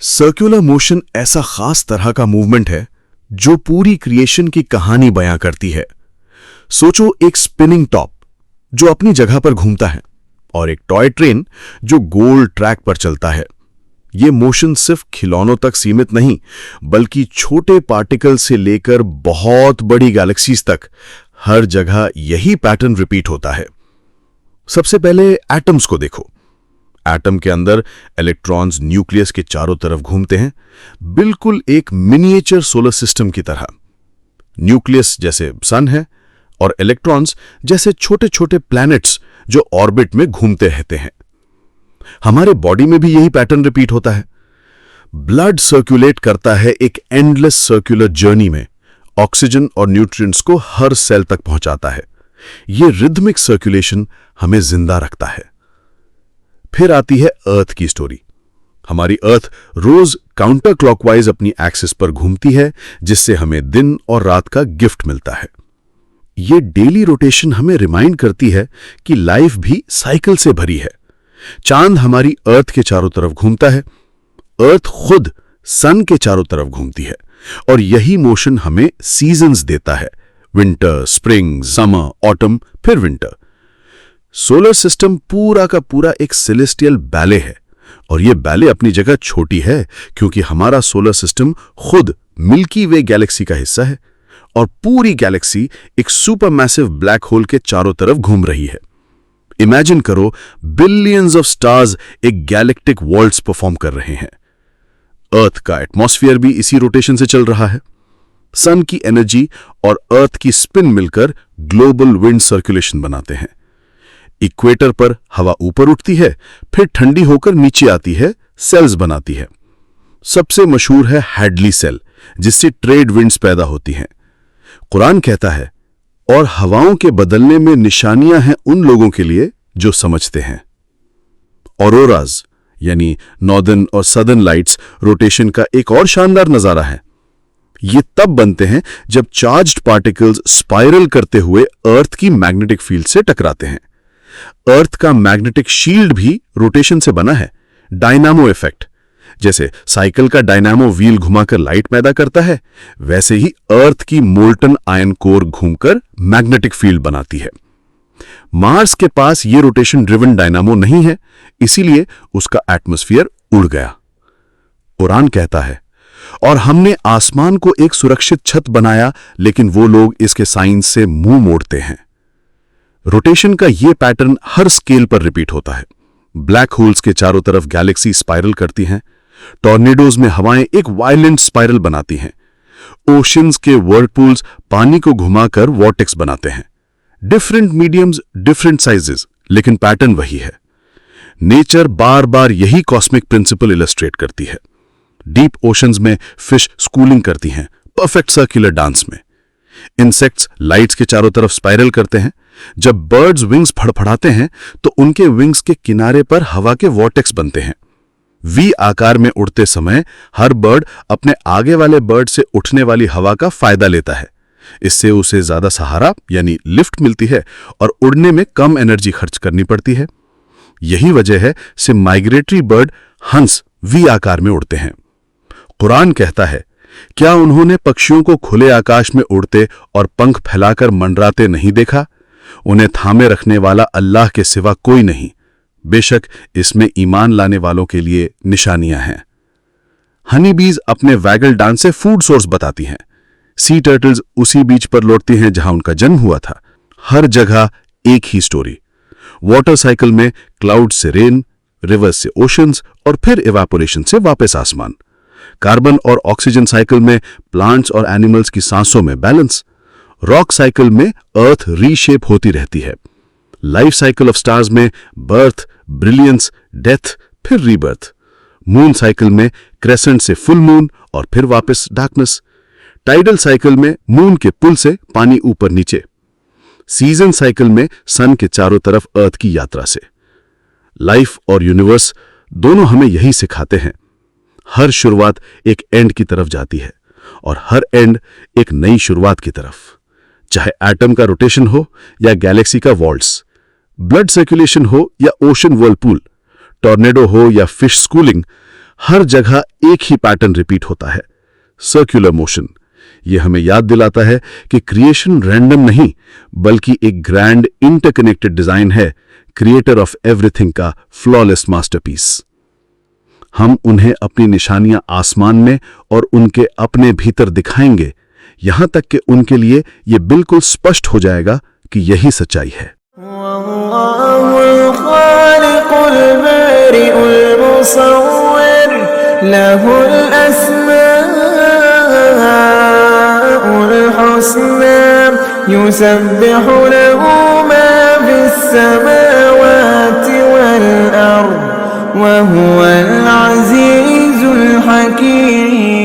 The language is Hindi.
सर्कुलर मोशन ऐसा खास तरह का मूवमेंट है जो पूरी क्रिएशन की कहानी बयां करती है। सोचो, एक स्पिनिंग टॉप जो अपनी जगह पर घूमता है और एक टॉय ट्रेन जो गोल ट्रैक पर चलता है। यह मोशन सिर्फ खिलौनों तक सीमित नहीं, बल्कि छोटे पार्टिकल से लेकर बहुत बड़ी गैलेक्सीज तक हर जगह यही पैटर्न रिपीट होता है। सबसे पहले एटम्स को देखो। एटम के अंदर इलेक्ट्रॉन्स न्यूक्लियस के चारों तरफ घूमते हैं, बिल्कुल एक मिनिएचर सोलर सिस्टम की तरह। न्यूक्लियस जैसे सन है और इलेक्ट्रॉन्स जैसे छोटे छोटे प्लैनेट्स जो ऑर्बिट में घूमते रहते हैं। हमारे बॉडी में भी यही पैटर्न रिपीट होता है। ब्लड सर्कुलेट करता है एक एंडलेस सर्कुलर जर्नी में, ऑक्सीजन और न्यूट्रिएंट्स को हर सेल तक पहुंचाता है। यह रिदमिक सर्कुलेशन हमें जिंदा रखता है। फिर आती है अर्थ की स्टोरी। हमारी अर्थ रोज काउंटर क्लॉकवाइज अपनी एक्सिस पर घूमती है, जिससे हमें दिन और रात का गिफ्ट मिलता है। यह डेली रोटेशन हमें रिमाइंड करती है कि लाइफ भी साइकिल से भरी है। चांद हमारी अर्थ के चारों तरफ घूमता है, अर्थ खुद सन के चारों तरफ घूमती है, और यही मोशन हमें सीजन्स देता है। विंटर, स्प्रिंग, समर, ऑटम, फिर विंटर। सोलर सिस्टम पूरा का पूरा एक सेलेस्टियल बैले है, और यह बैले अपनी जगह छोटी है क्योंकि हमारा सोलर सिस्टम खुद मिल्की वे गैलेक्सी का हिस्सा है, और पूरी गैलेक्सी एक सुपरमैसिव ब्लैक होल के चारों तरफ घूम रही है। इमेजिन करो, बिलियंस ऑफ स्टार्स एक गैलेक्टिक वॉल्ट्स परफॉर्म कर रहे हैं। अर्थ का एटमॉस्फेयर भी इसी रोटेशन से चल रहा है। सन की एनर्जी और अर्थ की स्पिन मिलकर ग्लोबल विंड सर्कुलेशन बनाते हैं। इक्वेटर पर हवा ऊपर उठती है, फिर ठंडी होकर नीचे आती है, सेल्स बनाती है। सबसे मशहूर है हैडली सेल, जिससे ट्रेड विंड्स पैदा होती हैं। कुरान कहता है, और हवाओं के बदलने में निशानियां हैं उन लोगों के लिए जो समझते हैं। ऑरोराज यानी नॉर्दर्न और सदर्न लाइट्स रोटेशन का एक और शानदार नजारा है। ये तब बनते हैं जब चार्ज्ड पार्टिकल्स स्पाइरल करते हुए अर्थ की मैग्नेटिक फील्ड से टकराते हैं। अर्थ का मैग्नेटिक शील्ड भी रोटेशन से बना है। डायनामो इफेक्ट, जैसे साइकिल का डायनामो व्हील घुमाकर लाइट पैदा करता है, वैसे ही अर्थ की मोल्टन आयन कोर घूमकर मैग्नेटिक फील्ड बनाती है। मार्स के पास ये रोटेशन ड्रिवन डायनामो नहीं है, इसीलिए उसका एटमॉस्फेयर उड़ गया। कुरान कहता है, और हमने आसमान को एक सुरक्षित छत बनाया, लेकिन वो लोग इसके साइंस से मुंह मोड़ते हैं। रोटेशन का यह पैटर्न हर स्केल पर रिपीट होता है। ब्लैक होल्स के चारों तरफ गैलेक्सी स्पाइरल करती हैं। टॉर्नेडोज में हवाएं एक वायलेंट स्पाइरल बनाती हैं। ओशंस के वर्लपूल्स पानी को घुमाकर वॉर्टेक्स बनाते हैं। डिफरेंट मीडियम्स, डिफरेंट साइजेस, लेकिन पैटर्न वही है। नेचर बार बार यही कॉस्मिक प्रिंसिपल इलस्ट्रेट करती है। डीप ओशंस में फिश स्कूलिंग करती हैं, परफेक्ट सर्कुलर डांस में। इंसेक्ट्स लाइट्स के चारों तरफ स्पाइरल करते हैं। जब बर्ड्स विंग्स फड़फड़ाते हैं तो उनके विंग्स के किनारे पर हवा के वॉर्टेक्स बनते हैं। वी आकार में उड़ते समय हर बर्ड अपने आगे वाले बर्ड से उठने वाली हवा का फायदा लेता है। इससे उसे ज्यादा सहारा यानी लिफ्ट मिलती है और उड़ने में कम एनर्जी खर्च करनी पड़ती है। यही वजह है से माइग्रेटरी बर्ड हंस वी आकार में उड़ते हैं। कुरान कहता है, क्या उन्होंने पक्षियों को खुले आकाश में उड़ते और पंख फैलाकर मंडराते नहीं देखा? उन्हें थामे रखने वाला अल्लाह के सिवा कोई नहीं। बेशक इसमें ईमान लाने वालों के लिए निशानियां हैं। हनी बीज अपने वैगल डांस से फूड सोर्स बताती हैं। सी टर्टल्स उसी बीच पर लौटती हैं जहां उनका जन्म हुआ था। हर जगह एक ही स्टोरी। वाटर साइकिल में क्लाउड से रेन, रिवर्स से ओशंस और फिर इवापोरेशन से वापस आसमान। कार्बन और ऑक्सीजन साइकिल में प्लांट्स और एनिमल्स की सांसों में बैलेंस। रॉक साइकिल में अर्थ रीशेप होती रहती है। लाइफ साइकिल ऑफ स्टार्स में बर्थ, ब्रिलियंस, डेथ, फिर रीबर्थ। मून साइकिल में क्रेसेंट से फुल मून और फिर वापस डार्कनेस। टाइडल साइकिल में मून के पुल से पानी ऊपर नीचे। सीजन साइकिल में सन के चारों तरफ अर्थ की यात्रा से। लाइफ और यूनिवर्स दोनों हमें यही सिखाते हैं। हर शुरुआत एक एंड की तरफ जाती है और हर एंड एक नई शुरुआत की तरफ। चाहे एटम का रोटेशन हो या गैलेक्सी का वॉल्ट्स, ब्लड सर्कुलेशन हो या ओशन वर्लपूल, टॉर्नेडो हो या फिश स्कूलिंग, हर जगह एक ही पैटर्न रिपीट होता है, सर्कुलर मोशन। यह हमें याद दिलाता है कि क्रिएशन रैंडम नहीं, बल्कि एक ग्रैंड इंटरकनेक्टेड डिजाइन है, क्रिएटर ऑफ एवरीथिंग का फ्लॉलेस मास्टरपीस। हम उन्हें अपनी निशानियां आसमान में और उनके अपने भीतर दिखाएंगे, यहां तक कि उनके लिए यह बिल्कुल स्पष्ट हो जाएगा कि यही सच्चाई है। युसब्बिहु लहू मा फिस्समावाति वल अर्द व हुवल अज़ीज़ुल हकीम।